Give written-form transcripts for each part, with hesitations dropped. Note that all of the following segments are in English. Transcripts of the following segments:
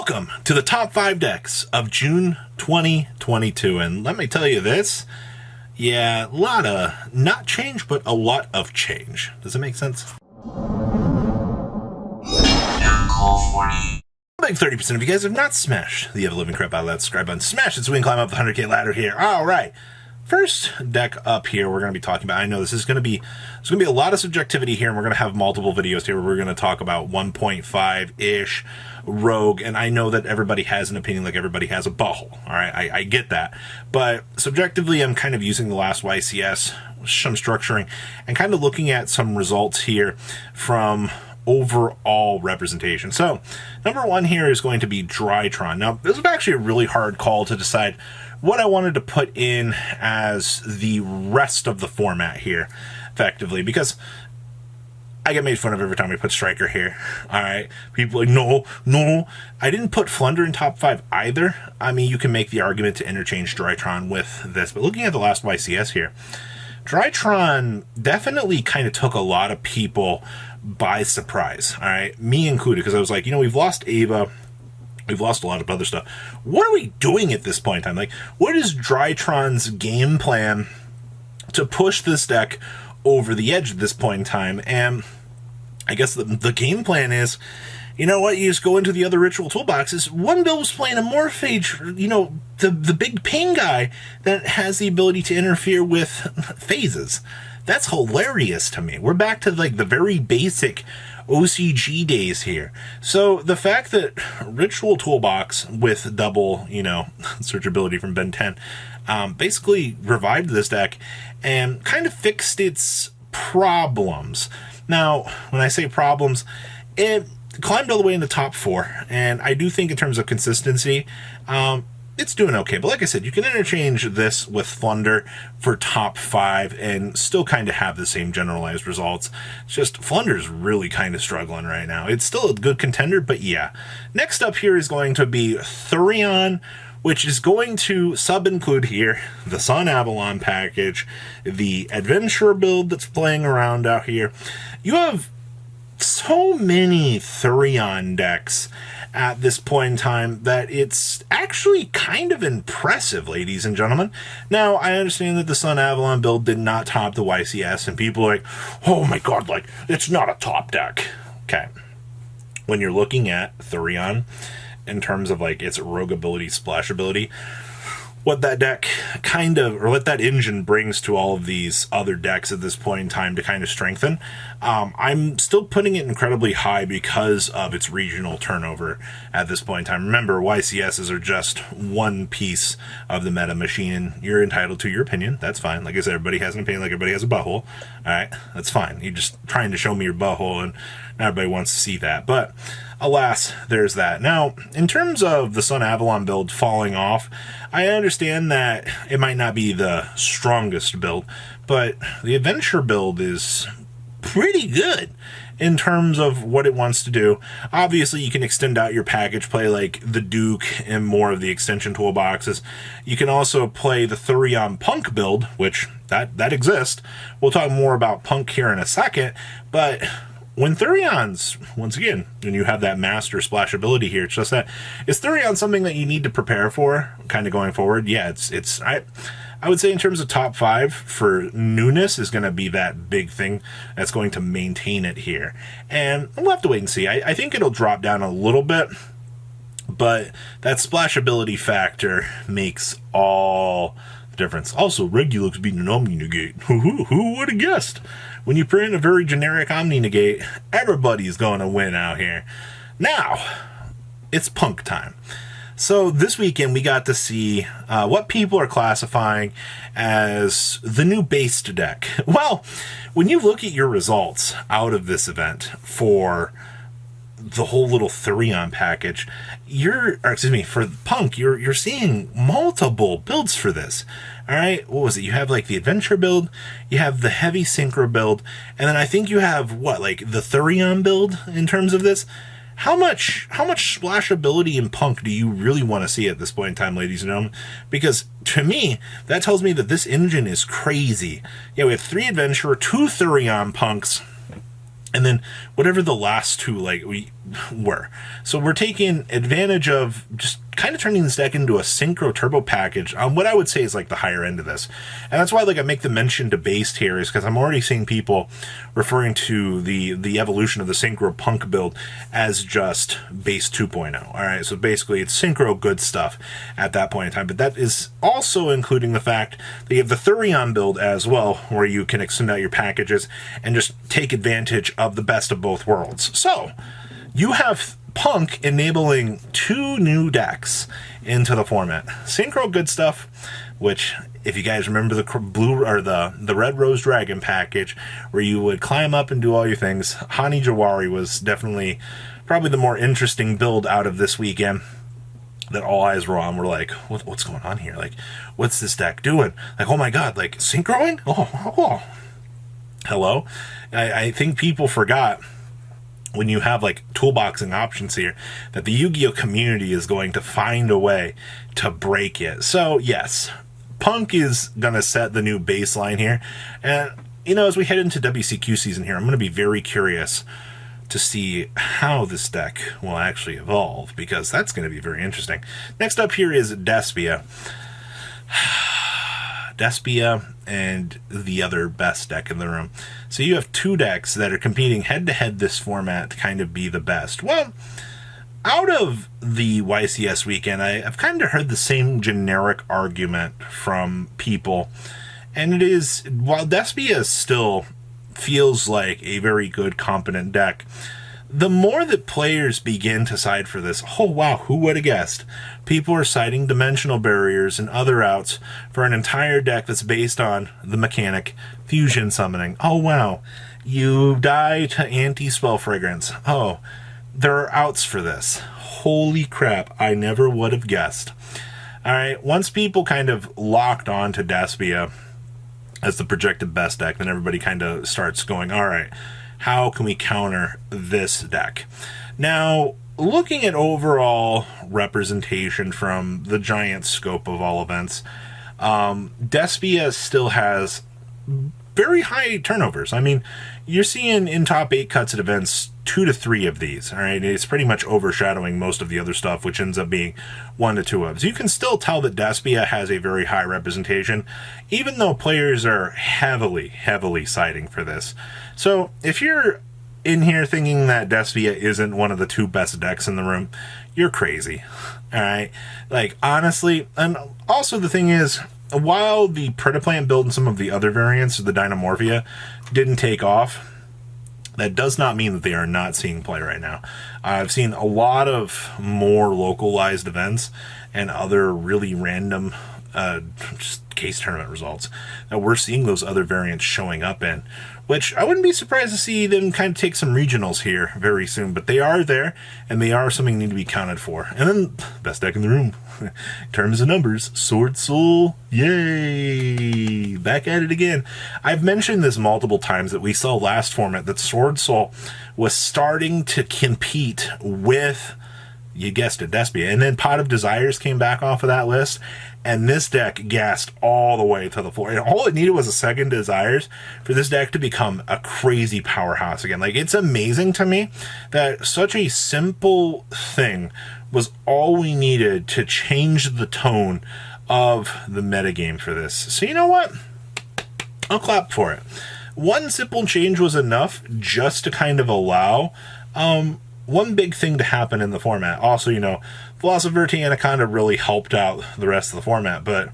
Welcome to the top 5 decks of June 2022, and let me tell you this, a lot of not change, but a lot of change. Does it make sense? Like 30% of you guys have not smashed the ever-living crap out of that subscribe button. Smash it so we can climb up the 100K ladder here. All right. First deck up here we're going to be talking about, I know this is going to be, there's going to be a lot of subjectivity here, and we're going to have multiple videos here where we're going to talk about 1.5-ish rogue, and I know that everybody has an opinion, like everybody has a butthole, all right, I get that, but subjectively I'm kind of using the last YCS, some structuring, and kind of looking at some results here from overall representation. So, number one here is going to be Drytron. Now, this was actually a really hard call to decide what I wanted to put in as the rest of the format here, effectively, because I get made fun of every time we put Striker here. All right, people are like, no, I didn't put Flunder in top 5 either. I mean, you can make the argument to interchange Drytron with this, but looking at the last YCS here, Drytron definitely kind of took a lot of people by surprise, all right, me included, because I was like, we've lost Ava, we've lost a lot of other stuff. What are we doing at this point in time? Like, what is Drytron's game plan to push this deck over the edge at this point in time? And I guess the game plan is, you know what, you just go into the other ritual toolboxes. One build was playing a Morphage, the big ping guy that has the ability to interfere with phases. That's hilarious to me. We're back to like the very basic OCG days here. So the fact that Ritual Toolbox with double, searchability from Ben 10 basically revived this deck and kind of fixed its problems. Now, when I say problems, it climbed all the way in the top 4, and I do think in terms of consistency, it's doing okay. But like I said, you can interchange this with Flunder for top 5 and still kind of have the same generalized results. It's just Flunder's really kind of struggling right now. It's still a good contender, but yeah. Next up here is going to be Thurion, which is going to sub-include here the Sun Avalon package, the Adventure build that's playing around out here. You have so many Thurion decks at this point in time that it's actually kind of impressive, ladies and gentlemen. Now, I understand that the Sun Avalon build did not top the YCS, and people are like, oh my god, like, it's not a top deck. Okay. When you're looking at Thurion, in terms of, like, its rogue ability, splash ability, what that deck what that engine brings to all of these other decks at this point in time to kind of strengthen, I'm still putting it incredibly high because of its regional turnover at this point in time. Remember, YCSs are just one piece of the meta machine, and you're entitled to your opinion. That's fine. Like I said, everybody has an opinion, like everybody has a butthole. All right, that's fine. You're just trying to show me your butthole, and not everybody wants to see that. But alas, there's that. Now, in terms of the Sun Avalon build falling off, I understand that it might not be the strongest build, but the Adventure build is pretty good in terms of what it wants to do. Obviously, you can extend out your package, play like the Duke and more of the extension toolboxes. You can also play the Thurion Punk build, which that exists. We'll talk more about Punk here in a second, but when Thurion's, once again, when you have that master splash ability here, it's just that, is Thurion something that you need to prepare for kind of going forward? Yeah, I would say in terms of top 5 for newness is going to be that big thing that's going to maintain it here. And we'll have to wait and see. I think it'll drop down a little bit, but that splash ability factor makes all the difference. Also, Regulux beating an Omni Negate. Who would have guessed? When you print a very generic Omni Negate, everybody's going to win out here. Now, it's Punk time. So this weekend we got to see what people are classifying as the new based deck. Well, when you look at your results out of this event for the whole little Thurion package, for Punk, you're seeing multiple builds for this. All right, what was it? You have like the Adventure build, you have the Heavy Synchro build, and then I think you have the Thurion build in terms of this. How much splash ability in Punk do you really want to see at this point in time, ladies and gentlemen? Because to me, that tells me that this engine is crazy. Yeah, we have 3 Adventure, 2 Thurion Punks, and then whatever the last two like we were. So we're taking advantage of just kind of turning this deck into a synchro turbo package on what I would say is like the higher end of this. And that's why like I make the mention to based here, is because I'm already seeing people referring to the evolution of the synchro punk build as just base 2.0. All right, so basically it's synchro good stuff at that point in time, but that is also including the fact that you have the Thurion build as well, where you can extend out your packages and just take advantage of the best of both worlds. So you have Punk enabling two new decks into the format. Synchro good stuff, which if you guys remember the blue or the Red Rose Dragon package where you would climb up and do all your things, Hani Jawari was definitely probably the more interesting build out of this weekend that all eyes were on. We're like, what's going on here? Like, what's this deck doing? Like, oh my god, like synchroing? Oh. Hello? I think people forgot, when you have like toolboxing options here, that the Yu-Gi-Oh community is going to find a way to break it. So yes, Punk is going to set the new baseline here. And, you know, as we head into WCQ season here, I'm going to be very curious to see how this deck will actually evolve, because that's going to be very interesting. Next up here is Despia. Despia and the other best deck in the room. So you have two decks that are competing head-to-head this format to kind of be the best. Well, out of the YCS weekend, I've kind of heard the same generic argument from people. And it is, while Despia still feels like a very good, competent deck, the more that players begin to side for this, oh wow, who would have guessed? People are citing dimensional barriers and other outs for an entire deck that's based on the mechanic fusion summoning. Oh wow, you die to anti-spell fragrance. Oh, there are outs for this. Holy crap, I never would have guessed. Alright, once people kind of locked on to Despia as the projected best deck, then everybody kind of starts going, alright, how can we counter this deck? Now, looking at overall representation from the giant scope of all events, Despia still has very high turnovers. I mean, you're seeing in top 8 cuts at events 2 to 3 of these. All right, it's pretty much overshadowing most of the other stuff, which ends up being 1 to 2 of. So you can still tell that Despia has a very high representation, even though players are heavily siding for this. So if you're in here thinking that Despia isn't one of the 2 best decks in the room, you're crazy. All right, like honestly, and also the thing is, while the Predaplant build and some of the other variants of the Dynamorphia didn't take off, that does not mean that they are not seeing play right now. I've seen a lot of more localized events and other really random just case tournament results that we're seeing those other variants showing up in, which I wouldn't be surprised to see them kind of take some regionals here very soon, but they are there, and they are something that need to be counted for. And then, best deck in the room, in terms of numbers, Sword Soul, yay! Back at it again. I've mentioned this multiple times that we saw last format that Sword Soul was starting to compete with, you guessed it, Despia, and then Pot of Desires came back off of that list, and this deck gassed all the way to the floor. And all it needed was a second Desires for this deck to become a crazy powerhouse again. Like, it's amazing to me that such a simple thing was all we needed to change the tone of the metagame for this. So you know what? I'll clap for it. One simple change was enough just to kind of allow one big thing to happen in the format. Also, you know, Philosopher Anaconda really helped out the rest of the format. But,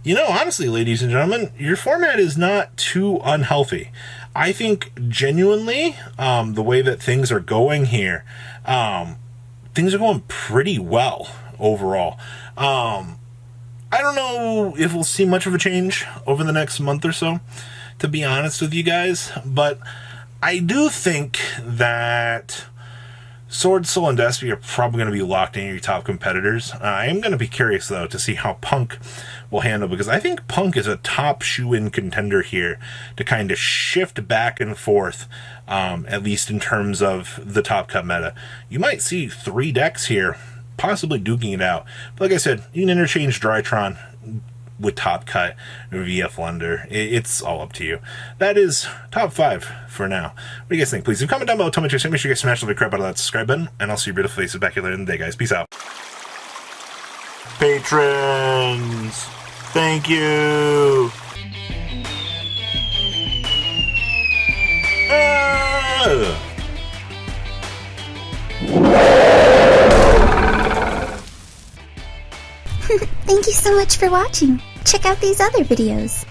you know, honestly, ladies and gentlemen, your format is not too unhealthy. I think genuinely, the way that things are going here, things are going pretty well overall. I don't know if we'll see much of a change over the next month or so, to be honest with you guys, but I do think that Sword, Soul, and Despia are probably going to be locked in your top competitors. I am going to be curious, though, to see how Punk will handle, because I think Punk is a top shoe-in contender here to kind of shift back and forth, at least in terms of the top cut meta. You might see 3 decks here possibly duking it out. But like I said, you can interchange Drytron with Top Cut via Flunder. It's all up to you. That is top 5 for now. What do you guys think? Please leave a comment down below. Tell me what you think. Make sure you guys smash the crap out of that subscribe button, and I'll see your beautiful faces back here later in the day, guys. Peace out. Patrons, thank you. Thank you so much for watching. Check out these other videos.